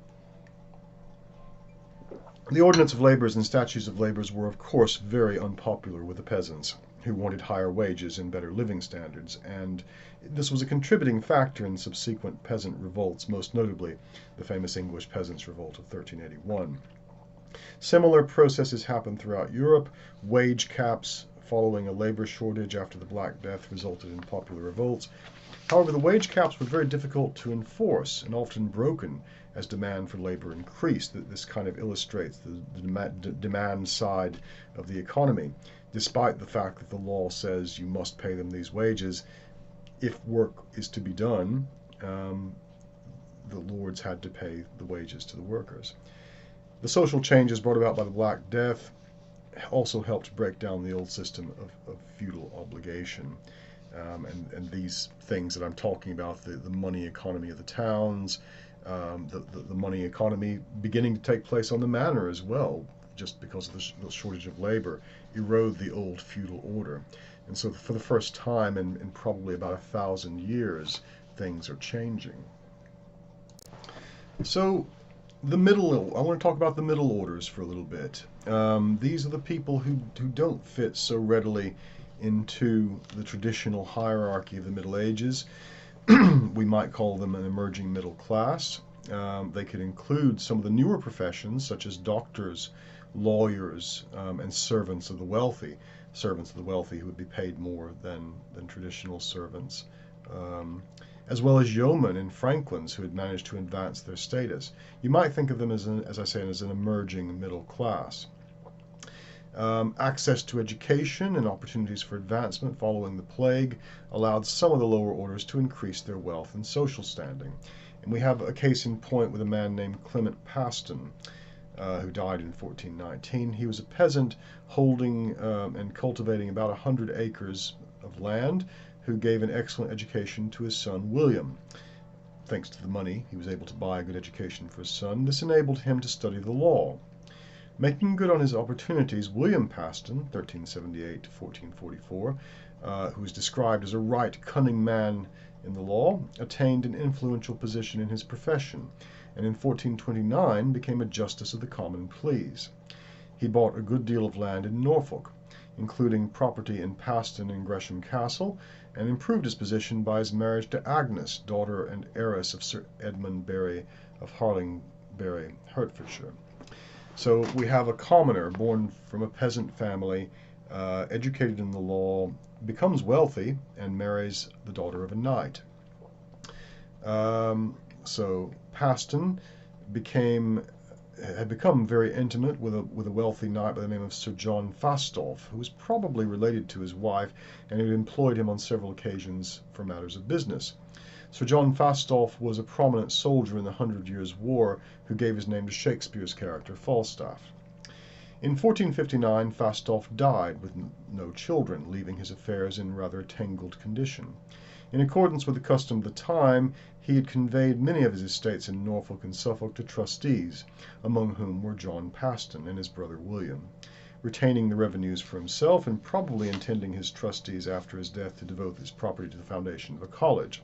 The Ordinance of Laborers and Statutes of Laborers were, of course, very unpopular with the peasants, who wanted higher wages and better living standards, and this was a contributing factor in subsequent peasant revolts, most notably the famous English Peasants' Revolt of 1381. Similar processes happened throughout Europe. Wage caps following a labor shortage after the Black Death resulted in popular revolts. However, the wage caps were very difficult to enforce and often broken as demand for labor increased. This kind of illustrates the demand side of the economy. Despite the fact that the law says you must pay them these wages, if work is to be done, the lords had to pay the wages to the workers. The social changes brought about by the Black Death also helped break down the old system of feudal obligation. And these things that I'm talking about, the money economy of the towns, the money economy beginning to take place on the manor as well, just because of the shortage of labor, erode the old feudal order. And so for the first time in probably about 1,000 years, things are changing. So I want to talk about the middle orders for a little bit. These are the people who don't fit so readily into the traditional hierarchy of the Middle Ages. We might call them an emerging middle class. They could include some of the newer professions, such as doctors, lawyers, and servants of the wealthy. Servants of the wealthy who would be paid more than traditional servants, as well as yeomen and franklins who had managed to advance their status. You might think of them as I say, as an emerging middle class. Access to education and opportunities for advancement following the plague allowed some of the lower orders to increase their wealth and social standing. And we have a case in point with a man named Clement Paston, who died in 1419. He was a peasant holding and cultivating about 100 acres of land, who gave an excellent education to his son William. Thanks to the money, he was able to buy a good education for his son. This enabled him to study the law. Making good on his opportunities, William Paston, 1378 to 1444, who is described as a right cunning man in the law, attained an influential position in his profession, and in 1429 became a justice of the common pleas. He bought a good deal of land in Norfolk, including property in Paston and Gresham Castle, and improved his position by his marriage to Agnes, daughter and heiress of Sir Edmund Berry of Harlingbury, Hertfordshire. So we have a commoner born from a peasant family, educated in the law, becomes wealthy, and marries the daughter of a knight. So Paston had become very intimate with a wealthy knight by the name of Sir John Fastolf, who was probably related to his wife, and had employed him on several occasions for matters of business. Sir John Fastolf was a prominent soldier in the 100 Years' War who gave his name to Shakespeare's character Falstaff. In 1459, Fastolf died with no children, leaving his affairs in rather a tangled condition. In accordance with the custom of the time, he had conveyed many of his estates in Norfolk and Suffolk to trustees, among whom were John Paston and his brother William, retaining the revenues for himself and probably intending his trustees after his death to devote his property to the foundation of a college.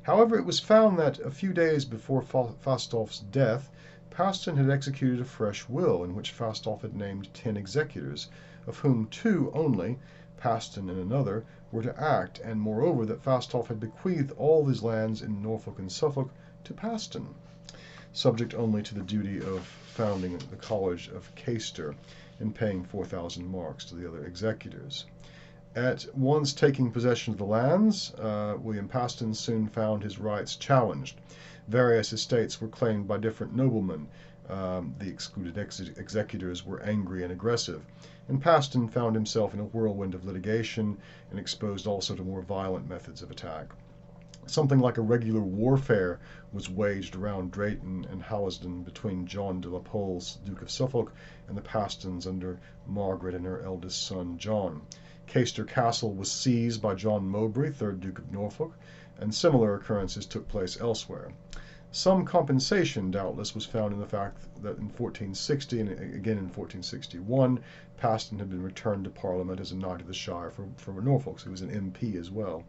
However, it was found that a few days before Fastolf's death, Paston had executed a fresh will in which Fastolf had named 10 executors, of whom 2 only, Paston and another, were to act, and moreover that Fastolf had bequeathed all his lands in Norfolk and Suffolk to Paston, subject only to the duty of founding the College of Chaucer and paying 4,000 marks to the other executors. At once taking possession of the lands, William Paston soon found his rights challenged. Various estates were claimed by different noblemen. The excluded executors were angry and aggressive, and Paston found himself in a whirlwind of litigation and exposed also to more violent methods of attack. Something like a regular warfare was waged around Drayton and Hallsden between John de la Pole, Duke of Suffolk, and the Pastons under Margaret and her eldest son John. Chaucer Castle was seized by John Mowbray, 3rd Duke of Norfolk, and similar occurrences took place elsewhere. Some compensation, doubtless, was found in the fact that in 1460 and again in 1461, Paston had been returned to Parliament as a Knight of the Shire for Norfolk, so he was an MP as well,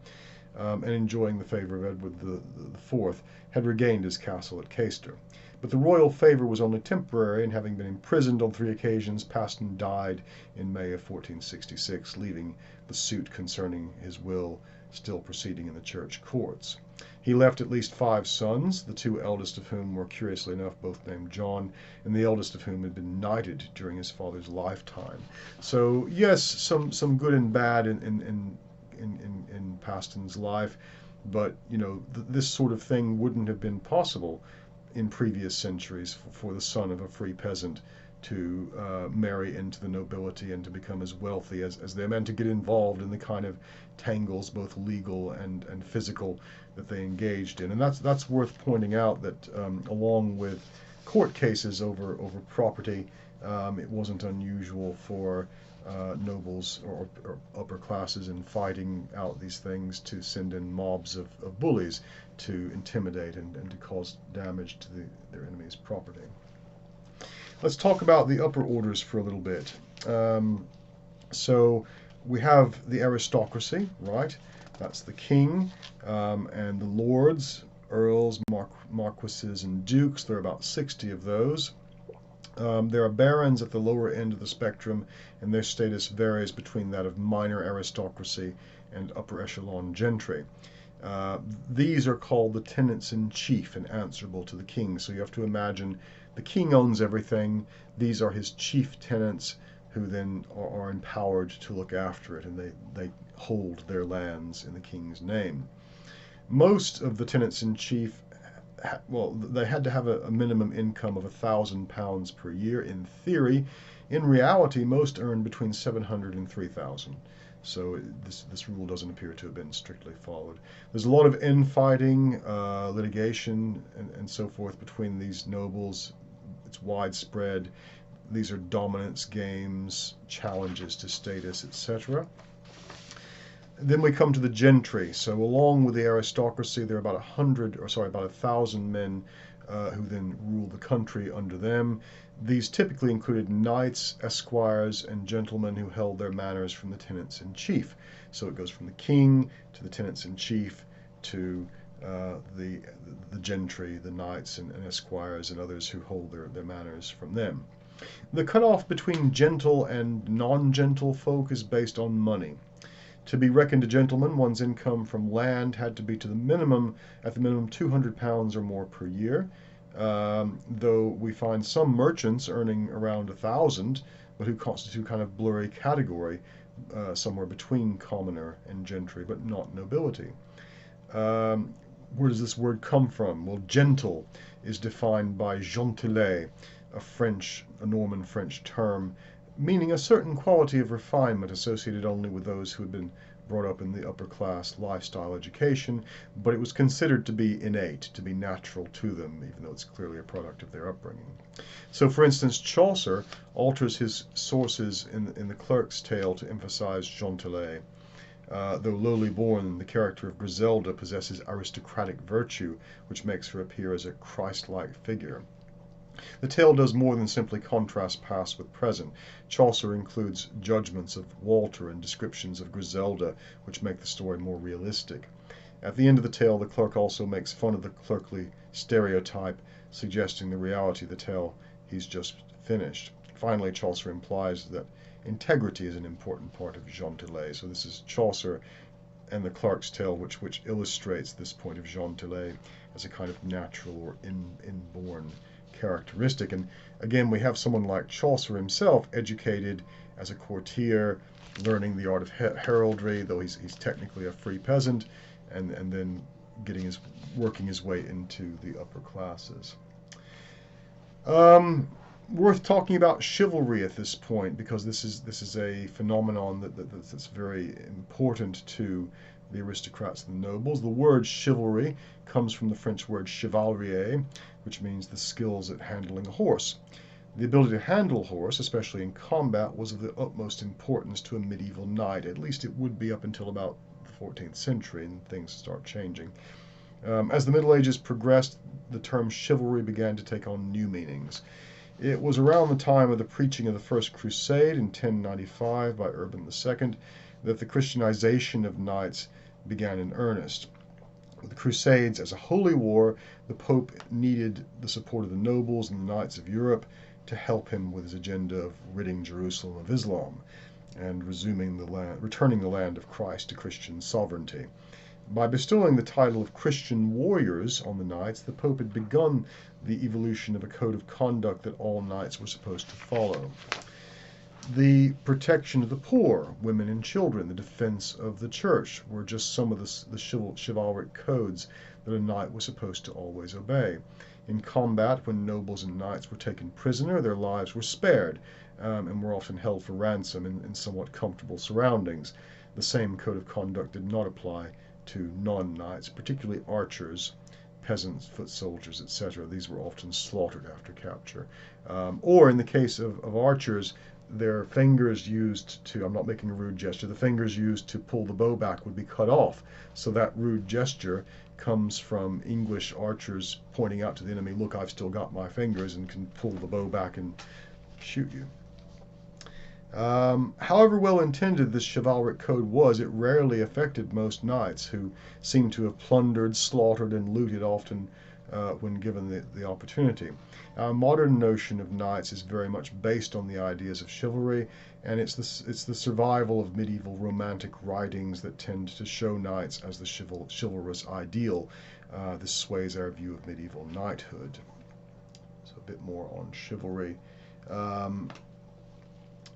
and enjoying the favour of Edward IV, had regained his castle at Chaucer. But the royal favour was only temporary, and having been imprisoned on 3 occasions, Paston died in May of 1466, leaving the suit concerning his will still proceeding in the church courts. He left at least 5 sons, the 2 eldest of whom were, curiously enough, both named John, and the eldest of whom had been knighted during his father's lifetime. So yes, some good and bad in Paston's life, but this sort of thing wouldn't have been possible in previous centuries for the son of a free peasant to marry into the nobility and to become as wealthy as them, and to get involved in the kind of tangles, both legal and physical, that they engaged in. And that's worth pointing out, that along with court cases over property, it wasn't unusual for nobles or upper classes in fighting out these things to send in mobs of bullies to intimidate and to cause damage to their enemy's property. Let's talk about the upper orders for a little bit. So we have the aristocracy, right? That's the king, and the lords, earls, marquises, and dukes. There are about 60 of those. There are barons at the lower end of the spectrum, and their status varies between that of minor aristocracy and upper echelon gentry. These are called the tenants-in-chief and answerable to the king. So you have to imagine the king owns everything. These are his chief tenants who then are empowered to look after it, and they hold their lands in the king's name. Most of the tenants-in-chief, well, they had to have a minimum income of £1,000 per year in theory. In reality, most earned between 700 and 3,000. So this rule doesn't appear to have been strictly followed. There's a lot of infighting, litigation, and so forth between these nobles. It's widespread. These are dominance games, challenges to status, etc. Then we come to the gentry. So along with the aristocracy, there are about 1,000 men who then rule the country under them. These typically included knights, esquires, and gentlemen who held their manors from the tenants-in-chief. So it goes from the king to the tenants-in-chief to the gentry, the knights and esquires and others who hold their manors from them. The cutoff between gentle and non-gentle folk is based on money. To be reckoned a gentleman, one's income from land had to be at the minimum £200 or more per year, though we find some merchants earning around 1,000, but who constitute kind of blurry category, somewhere between commoner and gentry, but not nobility. Where does this word come from? Well, gentle is defined by gentilé, a Norman French term, meaning a certain quality of refinement associated only with those who had been brought up in the upper class lifestyle education, but it was considered to be innate, to be natural to them, even though it's clearly a product of their upbringing. So, for instance, Chaucer alters his sources in the Clerk's Tale to emphasize gentilé. Though lowly born, the character of Griselda possesses aristocratic virtue, which makes her appear as a Christ-like figure. The tale does more than simply contrast past with present. Chaucer includes judgments of Walter and descriptions of Griselda, which make the story more realistic. At the end of the tale, the clerk also makes fun of the clerkly stereotype, suggesting the reality of the tale he's just finished. Finally, Chaucer implies that integrity is an important part of gentilé. So this is Chaucer and the Clerk's Tale, which illustrates this point of gentilé as a kind of natural or inborn characteristic. And again, we have someone like Chaucer himself, educated as a courtier, learning the art of heraldry, though he's technically a free peasant, and then working his way into the upper classes. Worth talking about chivalry at this point, because this is a phenomenon that's very important to the aristocrats and the nobles. The word chivalry comes from the French word chevalier, which means the skills at handling a horse. The ability to handle a horse, especially in combat, was of the utmost importance to a medieval knight. At least it would be up until about the 14th century, and things start changing. As the Middle Ages progressed, the term chivalry began to take on new meanings. It was around the time of the preaching of the First Crusade in 1095 by Urban II that the Christianization of knights began in earnest. With the Crusades as a holy war, the Pope needed the support of the nobles and the knights of Europe to help him with his agenda of ridding Jerusalem of Islam and returning the land of Christ to Christian sovereignty. By bestowing the title of Christian warriors on the knights, the Pope had begun the evolution of a code of conduct that all knights were supposed to follow. The protection of the poor, women and children, the defense of the church were just some of the chivalric codes that a knight was supposed to always obey. In combat, when nobles and knights were taken prisoner, their lives were spared and were often held for ransom in somewhat comfortable surroundings. The same code of conduct did not apply to non-knights, particularly archers, peasants, foot soldiers, etc. These were often slaughtered after capture. Or in the case of archers, their fingers used to, I'm not making a rude gesture, the fingers used to pull the bow back would be cut off. So that rude gesture comes from English archers pointing out to the enemy, look, I've still got my fingers and can pull the bow back and shoot you. However well intended this chivalric code was, it rarely affected most knights, who seemed to have plundered, slaughtered, and looted often when given the opportunity. Our modern notion of knights is very much based on the ideas of chivalry, and it's the survival of medieval romantic writings that tend to show knights as the chivalrous ideal. This sways our view of medieval knighthood. So a bit more on chivalry.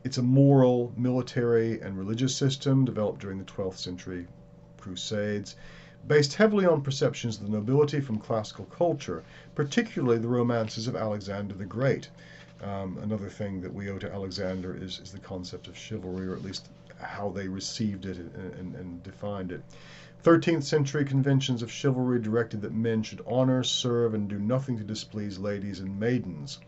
It's a moral, military, and religious system developed during the 12th century Crusades, based heavily on perceptions of the nobility from classical culture, particularly the romances of Alexander the Great. Another thing that we owe to Alexander is the concept of chivalry, or at least how they received it and defined it. 13th century conventions of chivalry directed that men should honor, serve, and do nothing to displease ladies and maidens.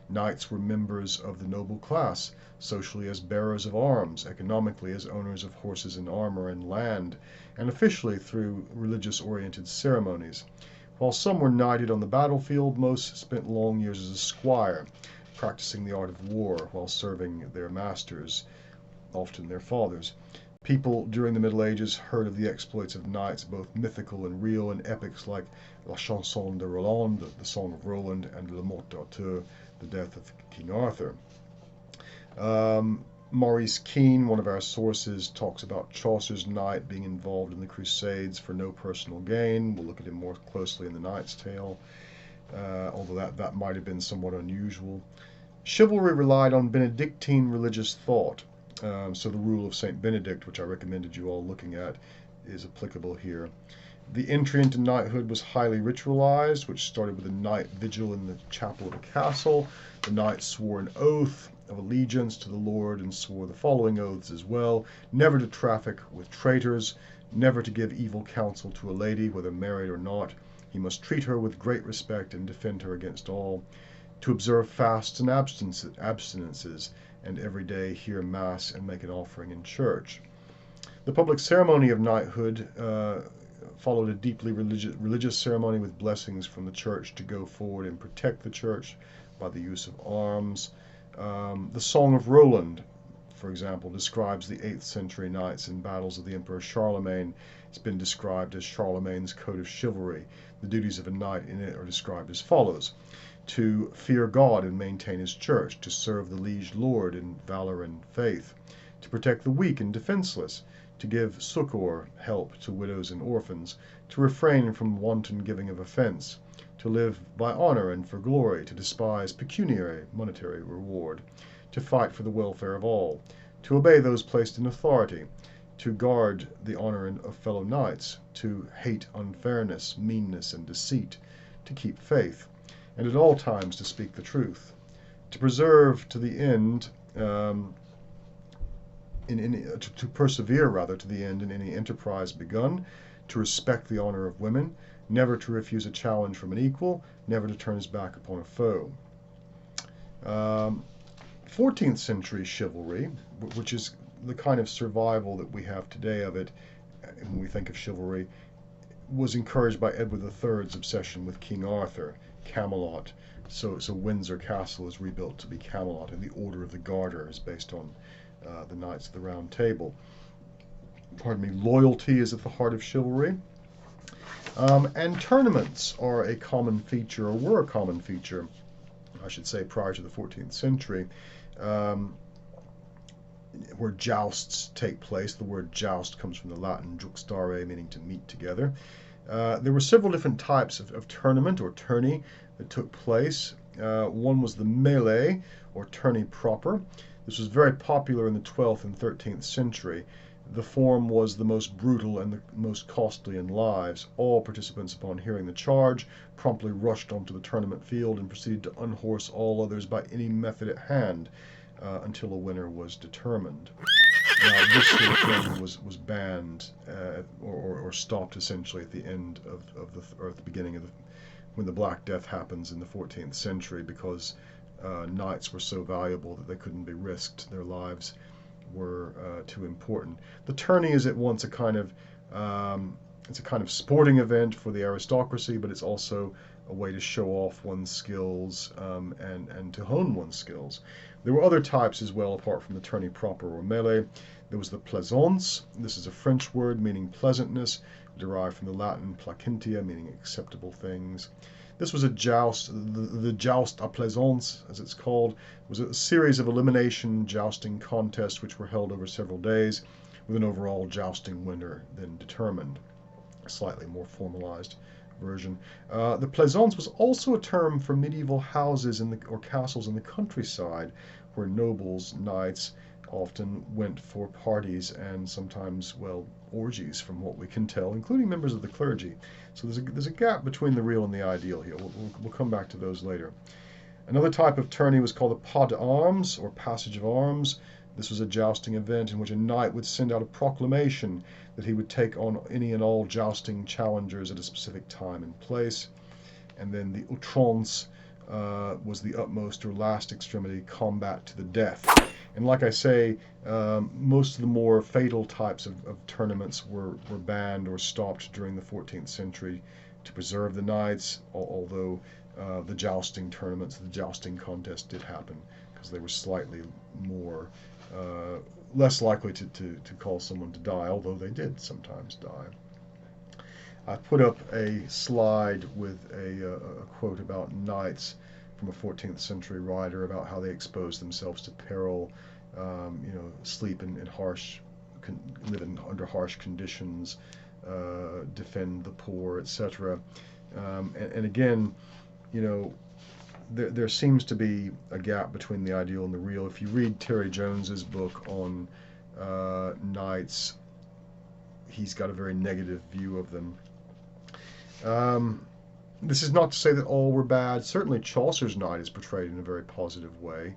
Knights were members of the noble class, socially as bearers of arms, economically as owners of horses and armor and land, and officially through religious-oriented ceremonies. While some were knighted on the battlefield, most spent long years as a squire, practicing the art of war while serving their masters, often their fathers. People during the Middle Ages heard of the exploits of knights, both mythical and real, in epics like La Chanson de Roland, the Song of Roland, and Le Mort d'Arthur, the death of King Arthur. Maurice Keene, one of our sources, talks about Chaucer's knight being involved in the Crusades for no personal gain. We'll look at him more closely in the Knight's Tale, although that might have been somewhat unusual. Chivalry relied on Benedictine religious thought, so the rule of St. Benedict, which I recommended you all looking at, is applicable here. The entry into knighthood was highly ritualized, which started with a night vigil in the chapel of a castle. The knights swore an oath of allegiance to the Lord and swore the following oaths as well: never to traffic with traitors, never to give evil counsel to a lady, whether married or not. He must treat her with great respect and defend her against all. To observe fasts and abstinences, and every day hear mass and make an offering in church. The public ceremony of knighthood followed a deeply religious ceremony with blessings from the church to go forward and protect the church by the use of arms. The Song of Roland, for example, describes the 8th century knights in battles of the Emperor Charlemagne. It's been described as Charlemagne's code of chivalry. The duties of a knight in it are described as follows: to fear God and maintain his church, to serve the liege lord in valor and faith, to protect the weak and defenseless, to give succor, help, to widows and orphans, to refrain from wanton giving of offense, to live by honor and for glory, to despise pecuniary, monetary reward, to fight for the welfare of all, to obey those placed in authority, to guard the honor of fellow knights, to hate unfairness, meanness, and deceit, to keep faith, and at all times to speak the truth, to preserve to the end, to persevere rather to the end in any enterprise begun, to respect the honor of women, never to refuse a challenge from an equal, never to turn his back upon a foe. 14th century chivalry, which is the kind of survival that we have today of it when we think of chivalry, was encouraged by Edward III's obsession with King Arthur, Camelot. So Windsor Castle is rebuilt to be Camelot, and the Order of the Garter is based on the Knights of the Round Table. Loyalty is at the heart of chivalry. And tournaments are a common feature, or were a common feature, I should say, prior to the 14th century, where jousts take place. The word joust comes from the Latin juxtare, meaning to meet together. There were several different types of tournament, or tourney, that took place. One was the mêlée, or tourney proper. This was very popular in the 12th and 13th century. The form was the most brutal and the most costly in lives. All participants, upon hearing the charge, promptly rushed onto the tournament field and proceeded to unhorse all others by any method at hand until a winner was determined. Now, this sort of thing was banned or stopped essentially at the end or at the beginning of when the Black Death happens in the 14th century, because knights were so valuable that they couldn't be risked. Their lives were too important. The tourney is at once a kind of sporting event for the aristocracy, but it's also a way to show off one's skills and to hone one's skills. There were other types as well, apart from the tourney proper or mêlée. There was the plaisance. This is a French word meaning pleasantness, derived from the Latin placentia, meaning acceptable things. This was a joust, the joust à plaisance, as it's called, was a series of elimination jousting contests which were held over several days, with an overall jousting winner then determined. A slightly more formalized version. The plaisance was also a term for medieval houses or castles in the countryside, where nobles, knights, often went for parties and sometimes, well, orgies, from what we can tell, including members of the clergy. So there's a gap between the real and the ideal here. We'll come back to those later. Another type of tourney was called the pas d'armes, or passage of arms. This was a jousting event in which a knight would send out a proclamation that he would take on any and all jousting challengers at a specific time and place. And then the outrance was the utmost or last extremity, combat to the death. And like I say, most of the more fatal types of tournaments were banned or stopped during the 14th century to preserve the knights, although the jousting tournaments, the jousting contests did happen because they were slightly more less likely to cause someone to die, although they did sometimes die. I put up a slide with a quote about knights from a 14th century writer about how they exposed themselves to peril, sleep in harsh, live under harsh conditions, defend the poor, etc. And again, there seems to be a gap between the ideal and the real. If you read Terry Jones's book on knights, he's got a very negative view of them. This is not to say that all were bad. Certainly Chaucer's knight is portrayed in a very positive way,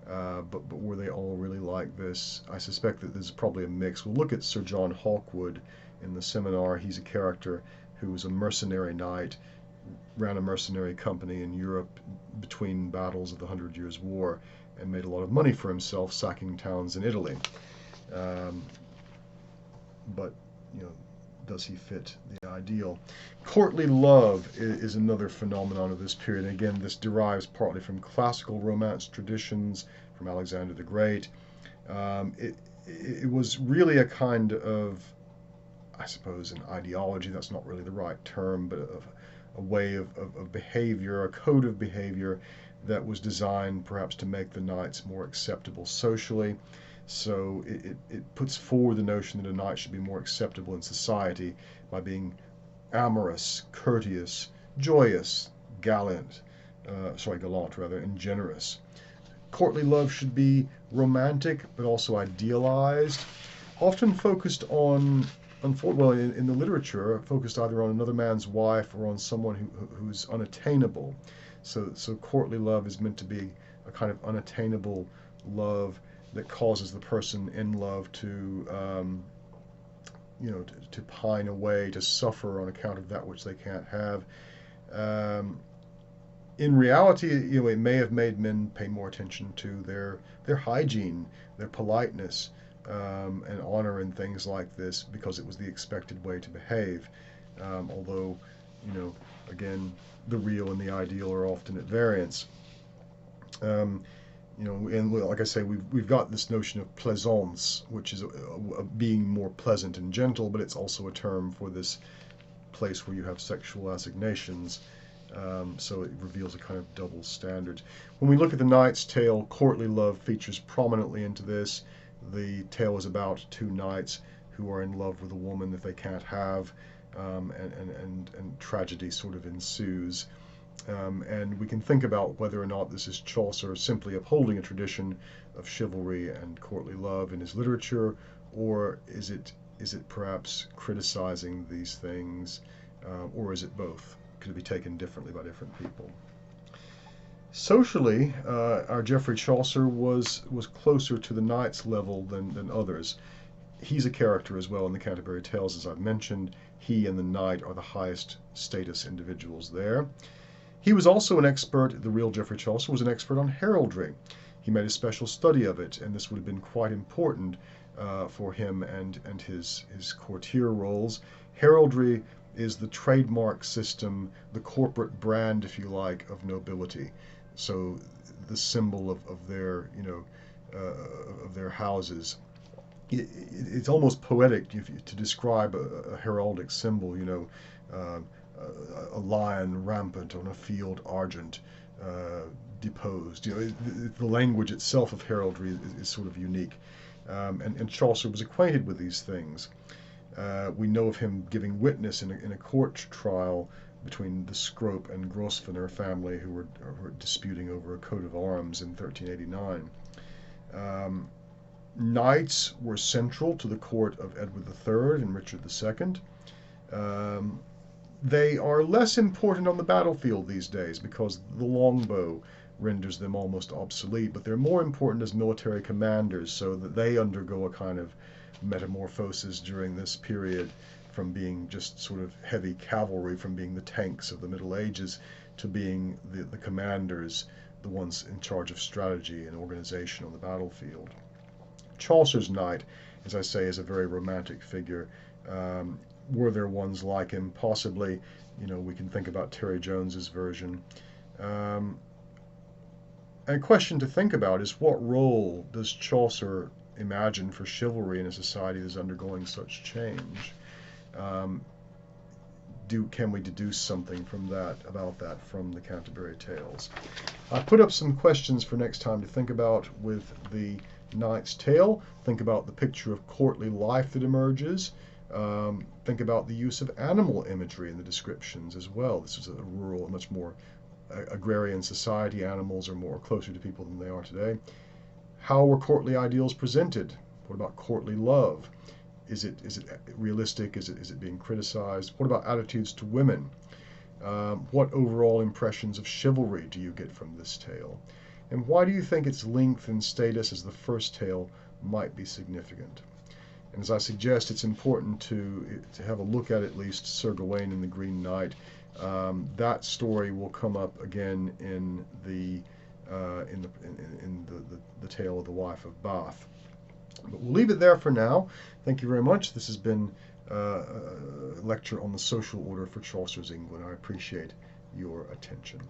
but were they all really like this? I suspect that there's probably a mix. We'll look at Sir John Hawkwood in the seminar. He's a character who was a mercenary knight, ran a mercenary company in Europe between battles of the 100 Years' War, and made a lot of money for himself sacking towns in Italy. But, does he fit the ideal? Courtly love is another phenomenon of this period. And again, this derives partly from classical romance traditions, from Alexander the Great. It was really a kind of, I suppose, an ideology, that's not really the right term, but a way of behavior, a code of behavior that was designed perhaps to make the knights more acceptable socially. So it puts forward the notion that a knight should be more acceptable in society by being amorous, courteous, joyous, galant, and generous. Courtly love should be romantic, but also idealized, often focused on, in the literature, focused either on another man's wife or on someone who's unattainable. So courtly love is meant to be a kind of unattainable love that causes the person in love to pine away, to suffer on account of that which they can't have. In reality, it may have made men pay more attention to their hygiene, their politeness, and honor and things like this, because it was the expected way to behave. Although, again, the real and the ideal are often at variance. And like I say, we've got this notion of plaisance, which is a being more pleasant and gentle, but it's also a term for this place where you have sexual assignations. So it reveals a kind of double standard. When we look at the Knight's Tale, courtly love features prominently into this. The tale is about two knights who are in love with a woman that they can't have, and tragedy sort of ensues. And we can think about whether or not this is Chaucer simply upholding a tradition of chivalry and courtly love in his literature, or is it perhaps criticizing these things, or is it both? Could it be taken differently by different people? Socially, our Geoffrey Chaucer was closer to the knight's level than others. He's a character as well in the Canterbury Tales, as I've mentioned. He and the knight are the highest status individuals there. He was also an expert, the real Geoffrey Chaucer was an expert on heraldry. He made a special study of it, and this would have been quite important for him and his courtier roles. Heraldry is the trademark system, the corporate brand, if you like, of nobility. So the symbol of their, of their houses. It's almost poetic to describe a heraldic symbol, a lion rampant on a field argent, deposed. The language itself of heraldry is sort of unique. And Chaucer was acquainted with these things. We know of him giving witness in a court trial between the Scrope and Grosvenor family, who were disputing over a coat of arms in 1389. Knights were central to the court of Edward III and Richard II. They are less important on the battlefield these days because the longbow renders them almost obsolete, but they're more important as military commanders, so that they undergo a kind of metamorphosis during this period, from being just sort of heavy cavalry, from being the tanks of the Middle Ages, to being the commanders, the ones in charge of strategy and organization on the battlefield. Chaucer's knight, as I say, is a very romantic figure. Were there ones like him? Possibly. We can think about Terry Jones's version. And a question to think about is, what role does Chaucer imagine for chivalry in a society that's undergoing such change? Can we deduce something about that from the Canterbury Tales? I put up some questions for next time to think about with the Knight's Tale. Think about the picture of courtly life that emerges. Think about the use of animal imagery in the descriptions as well. This is a rural, much more agrarian society. Animals are more closer to people than they are today. How were courtly ideals presented? What about courtly love? Is it realistic? Is it being criticized? What about attitudes to women? What overall impressions of chivalry do you get from this tale? And why do you think its length and status as the first tale might be significant? And as I suggest, it's important to have a look at least Sir Gawain and the Green Knight. That story will come up again in the tale of the Wife of Bath. But we'll leave it there for now. Thank you very much. This has been a lecture on the social order for Chaucer's England. I appreciate your attention.